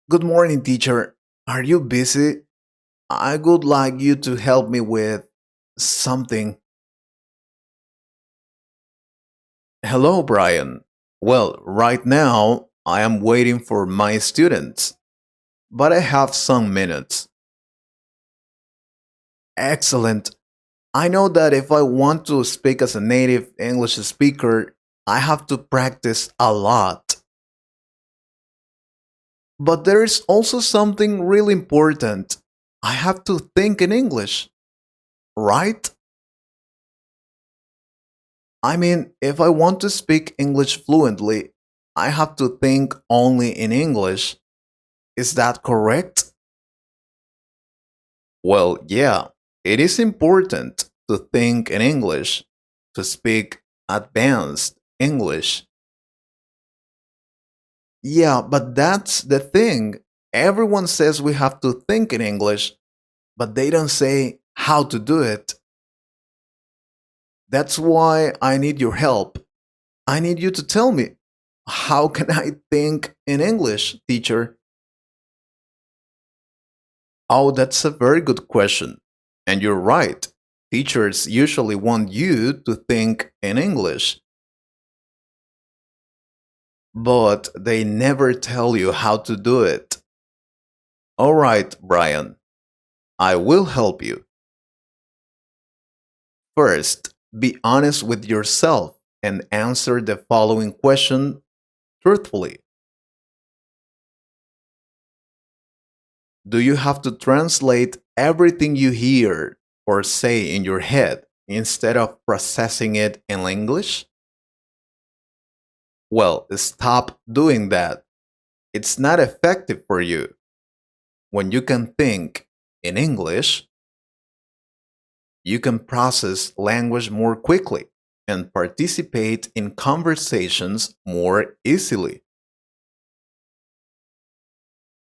Good morning, teacher. Are you busy? I would like you to help me with something. Hello, Brian. Well, right now, I am waiting for my students, but I have some minutes. Excellent. I know that if I want to speak as a native English speaker, I have to practice a lot. But there is also something really important. I have to think in English, right? I mean, if I want to speak English fluently, I have to think only in English. Is that correct? Well, yeah, it is important to think in English, to speak advanced English. Yeah, but that's the thing. Everyone says we have to think in English, but they don't say how to do it. That's why I need your help. I need you to tell me, how can I think in English, teacher? Oh, that's a very good question. And you're right. Teachers usually want you to think in English, but they never tell you how to do it. All right, Brian, I will help you. First, be honest with yourself and answer the following question truthfully. Do you have to translate everything you hear or say in your head instead of processing it in English? Well, stop doing that. It's not effective for you. When you can think in English, you can process language more quickly and participate in conversations more easily.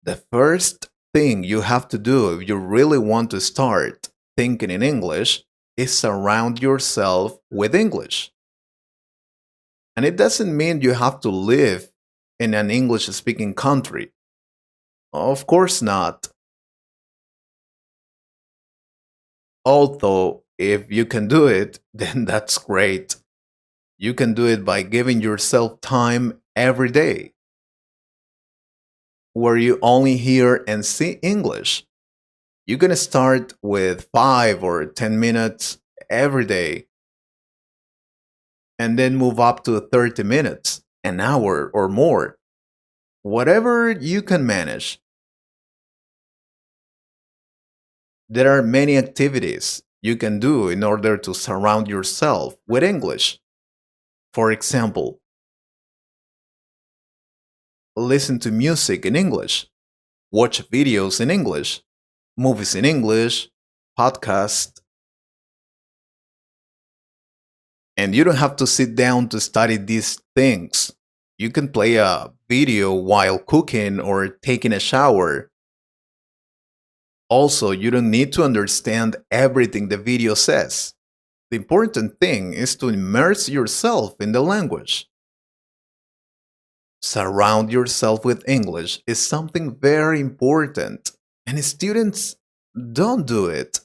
The first thing you have to do if you really want to start thinking in English is surround yourself with English. And it doesn't mean you have to live in an English speaking country. Of course not. Although, if you can do it, then that's great. You can do it by giving yourself time every day where you only hear and see English. You can start with 5 or 10 minutes every day and then move up to 30 minutes, an hour or more, whatever you can manage. There are many activities you can do in order to surround yourself with English. For example, listen to music in English, watch videos in English, movies in English, podcasts, and you don't have to sit down to study these things. You can play a video while cooking or taking a shower. Also, you don't need to understand everything the video says. The important thing is to immerse yourself in the language. Surround yourself with English is something very important, and students don't do it.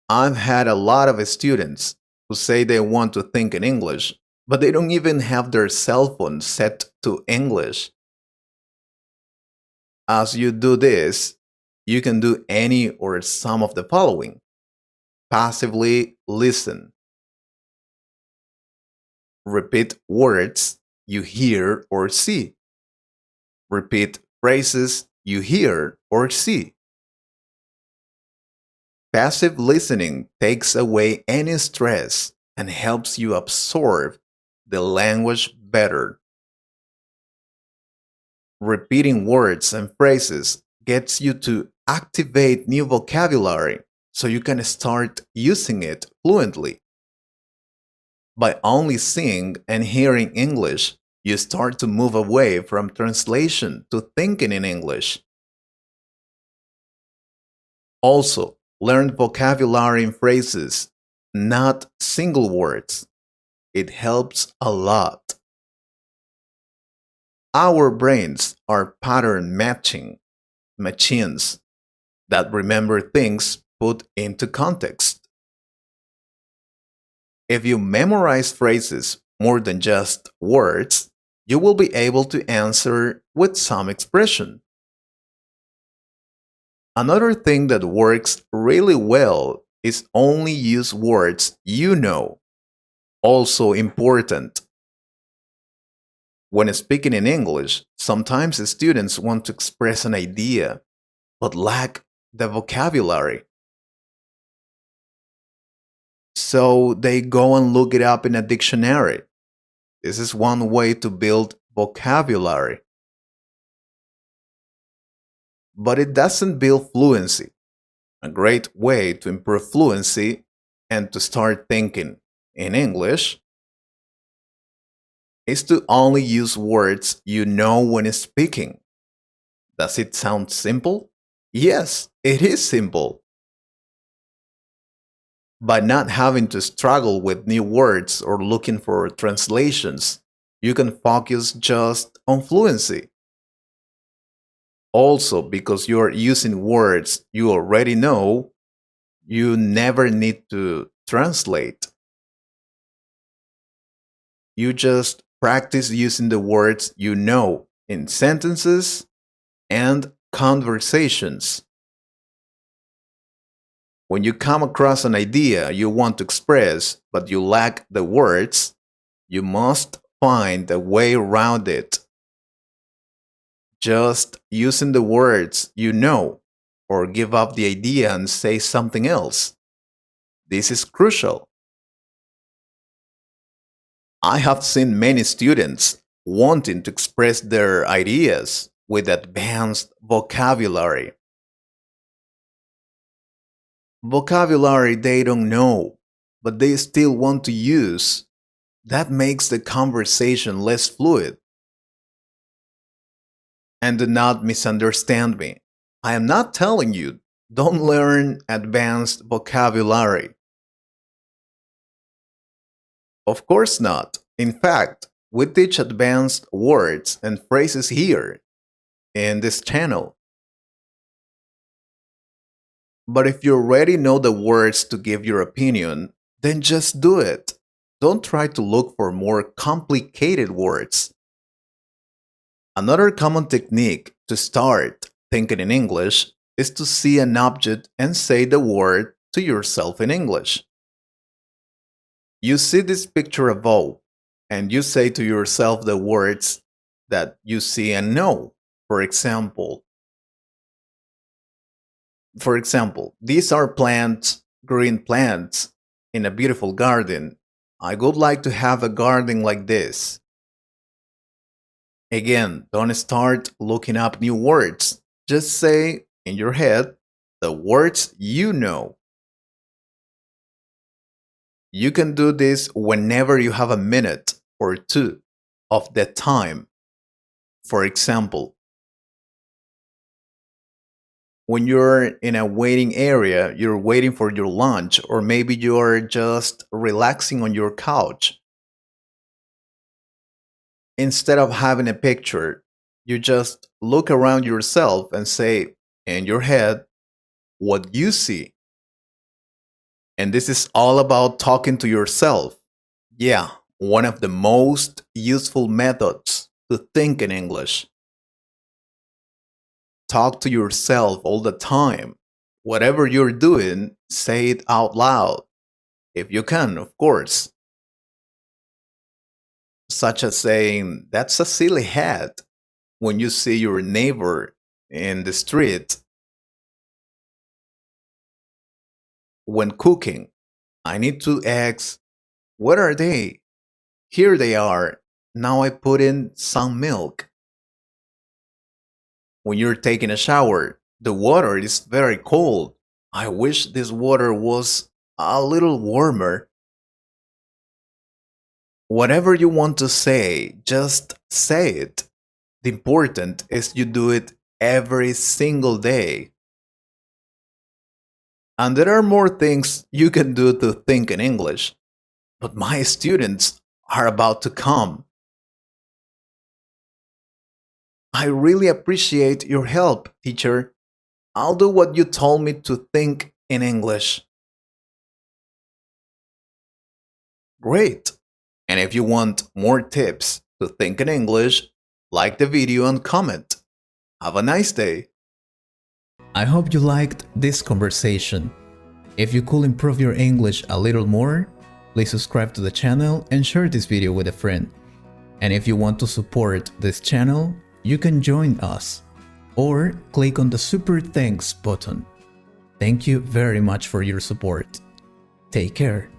I've had a lot of students who say they want to think in English, but they don't even have their cell phone set to English. As you do this, you can do any or some of the following. Passively listen. Repeat words you hear or see. Repeat phrases you hear or see. Passive listening takes away any stress and helps you absorb the language better. Repeating words and phrases gets you to activate new vocabulary so you can start using it fluently. By only seeing and hearing English, you start to move away from translation to thinking in English. Also, learn vocabulary and phrases, not single words. It helps a lot. Our brains are pattern matching machines that remember things put into context. If you memorize phrases more than just words, you will be able to answer with some expression. Another thing that works really well is only use words you know. Also important. When speaking in English, sometimes students want to express an idea but lack the vocabulary. So they go and look it up in a dictionary. This is one way to build vocabulary, but it doesn't build fluency. A great way to improve fluency and to start thinking in English is to only use words you know when speaking. Does it sound simple? Yes, it is simple. By not having to struggle with new words or looking for translations, you can focus just on fluency. Also, because you're using words you already know, you never need to translate. You just practice using the words you know in sentences and conversations. When you come across an idea you want to express but you lack the words, you must find a way around it. Just using the words you know, or give up the idea and say something else. This is crucial. I have seen many students wanting to express their ideas with advanced vocabulary. Vocabulary they don't know, but they still want to use. That makes the conversation less fluid. And do not misunderstand me. I am not telling you don't learn advanced vocabulary. Of course not. In fact, we teach advanced words and phrases here in this channel. But if you already know the words to give your opinion, then just do it. Don't try to look for more complicated words. Another common technique to start thinking in English is to see an object and say the word to yourself in English. You see this picture above, and you say to yourself the words that you see and know. For example, these are plants, green plants, in a beautiful garden. I would like to have a garden like this. Again, don't start looking up new words. Just say in your head the words you know. You can do this whenever you have a minute or two of that time. For example, when you're in a waiting area, you're waiting for your lunch, or maybe you're just relaxing on your couch. Instead of having a picture, you just look around yourself and say in your head what you see. And this is all about talking to yourself. Yeah, one of the most useful methods to think in English. Talk to yourself all the time. Whatever you're doing, say it out loud. If you can, of course. Such as saying, "That's a silly hat," when you see your neighbor in the street. When cooking, "I need 2 eggs. What are they? Here they are. Now I put in some milk." When you're taking a shower, "The water is very cold. I wish this water was a little warmer." Whatever you want to say, just say it. The important is you do it every single day. And there are more things you can do to think in English, but my students are about to come. I really appreciate your help, teacher. I'll do what you told me to think in English. Great. And if you want more tips to think in English, like the video and comment. Have a nice day. I hope you liked this conversation. If you could improve your English a little more, please subscribe to the channel and share this video with a friend. And if you want to support this channel, you can join us or click on the Super Thanks button. Thank you very much for your support. Take care.